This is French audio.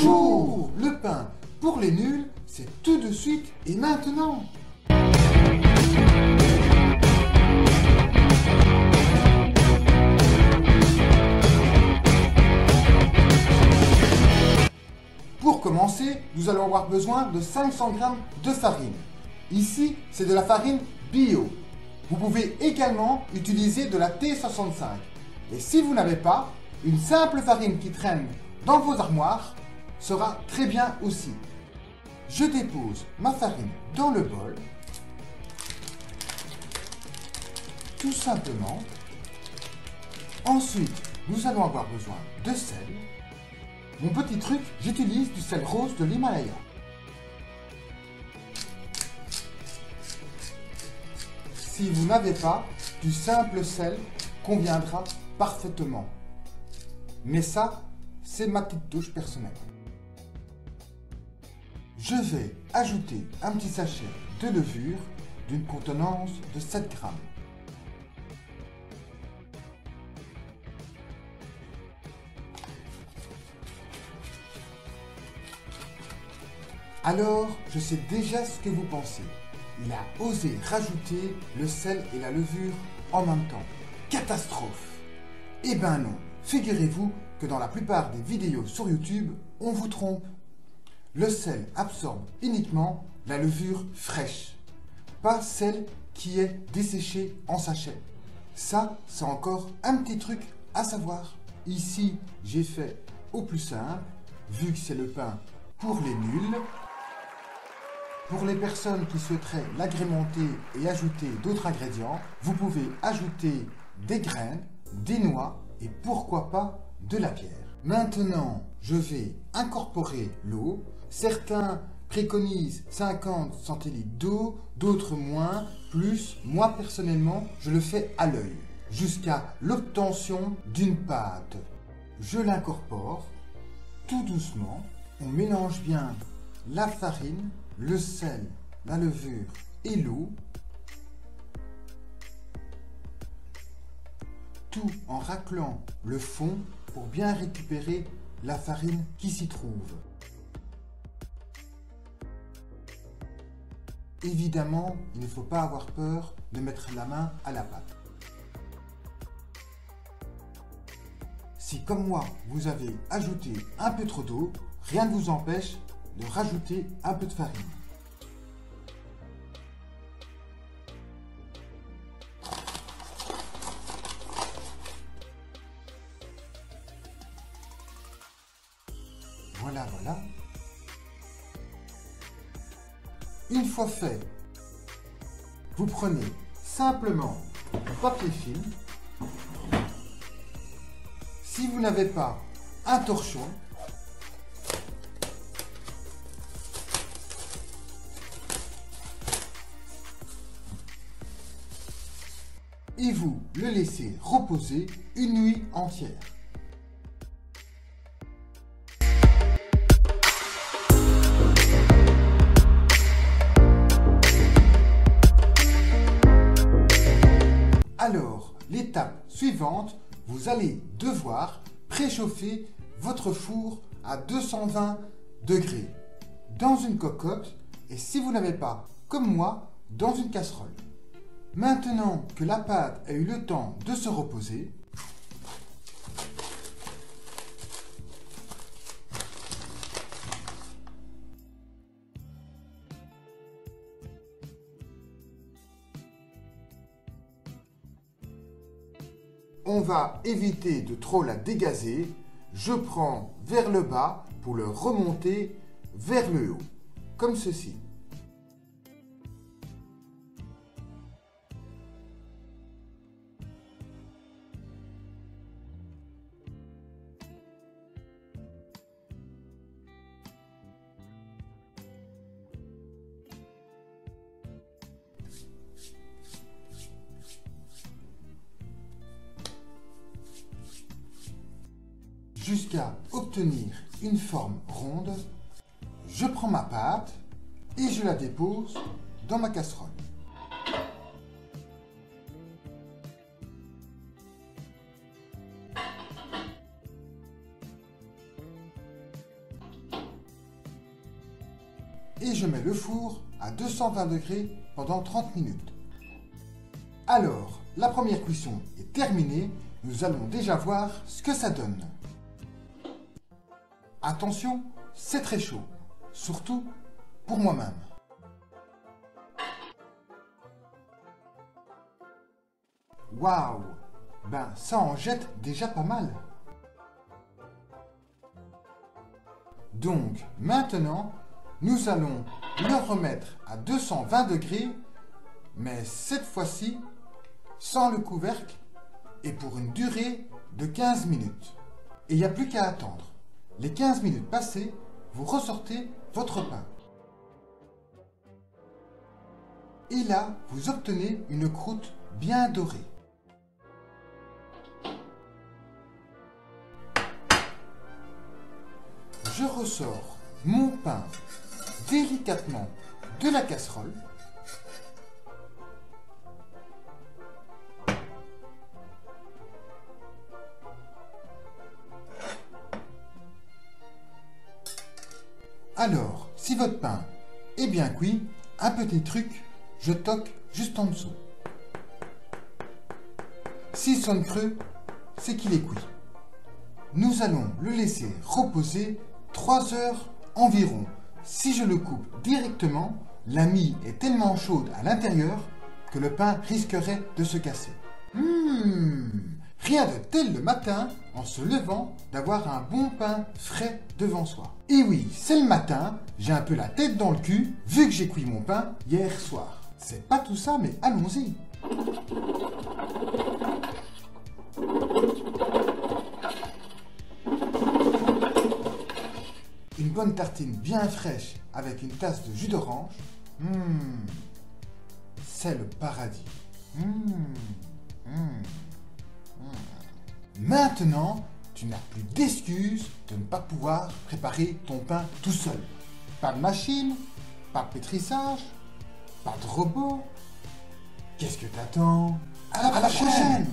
Bonjour! Le pain pour les nuls, c'est tout de suite et maintenant. Pour commencer, nous allons avoir besoin de 500 g de farine. Ici, c'est de la farine bio. Vous pouvez également utiliser de la T65. Et si vous n'avez pas, une simple farine qui traîne dans vos armoires sera très bien aussi. Je dépose ma farine dans le bol, tout simplement. Ensuite, nous allons avoir besoin de sel. Mon petit truc, j'utilise du sel rose de l'Himalaya. Si vous n'avez pas, du simple sel conviendra parfaitement. Mais ça, c'est ma petite touche personnelle. Je vais ajouter un petit sachet de levure d'une contenance de 7 g. Alors, je sais déjà ce que vous pensez. Il a osé rajouter le sel et la levure en même temps. Catastrophe! Eh ben non, figurez-vous que dans la plupart des vidéos sur YouTube, on vous trompe. Le sel absorbe uniquement la levure fraîche, pas celle qui est desséchée en sachet. Ça, c'est encore un petit truc à savoir. Ici, j'ai fait au plus simple, vu que c'est le pain pour les nuls. Pour les personnes qui souhaiteraient l'agrémenter et ajouter d'autres ingrédients, vous pouvez ajouter des graines, des noix et pourquoi pas de la bière. Maintenant, je vais incorporer l'eau. Certains préconisent 50 centilitres d'eau, d'autres moins, plus. Moi, personnellement, je le fais à l'œil, jusqu'à l'obtention d'une pâte. Je l'incorpore tout doucement. On mélange bien la farine, le sel, la levure et l'eau, tout en raclant le fond pour bien récupérer la farine qui s'y trouve. Évidemment, il ne faut pas avoir peur de mettre la main à la pâte. Si comme moi, vous avez ajouté un peu trop d'eau, rien ne vous empêche de rajouter un peu de farine. Voilà. Une fois fait, vous prenez simplement du papier film. Si vous n'avez pas un torchon, et vous le laissez reposer une nuit entière. Alors, l'étape suivante, vous allez devoir préchauffer votre four à 220 degrés dans une cocotte et si vous n'avez pas, comme moi, dans une casserole. Maintenant que la pâte a eu le temps de se reposer, on va éviter de trop la dégazer. Je prends vers le bas pour le remonter vers le haut, comme ceci. Jusqu'à obtenir une forme ronde, je prends ma pâte et je la dépose dans ma casserole. et je mets le four à 220 degrés pendant 30 minutes. Alors, la première cuisson est terminée, nous allons déjà voir ce que ça donne. Attention, c'est très chaud, surtout pour moi-même. Waouh! Ben, ça en jette déjà pas mal. Donc, maintenant, nous allons le remettre à 220 degrés, mais cette fois-ci, sans le couvercle et pour une durée de 15 minutes. Et il n'y a plus qu'à attendre. Les 15 minutes passées, vous ressortez votre pain. Et là, vous obtenez une croûte bien dorée. Je ressors mon pain délicatement de la casserole. Alors, si votre pain est bien cuit, un petit truc, je toque juste en dessous. S'il sonne creux, c'est qu'il est cuit. Nous allons le laisser reposer 3 heures environ. Si je le coupe directement, la mie est tellement chaude à l'intérieur que le pain risquerait de se casser. Rien de tel le matin, en se levant, d'avoir un bon pain frais devant soi. Et oui, c'est le matin, j'ai un peu la tête dans le cul, vu que j'ai cuit mon pain hier soir. C'est pas tout ça, mais allons-y. Une bonne tartine bien fraîche avec une tasse de jus d'orange, c'est le paradis. Maintenant, tu n'as plus d'excuses de ne pas pouvoir préparer ton pain tout seul. Pas de machine, pas de pétrissage, pas de robot. Qu'est-ce que t'attends? À la prochaine!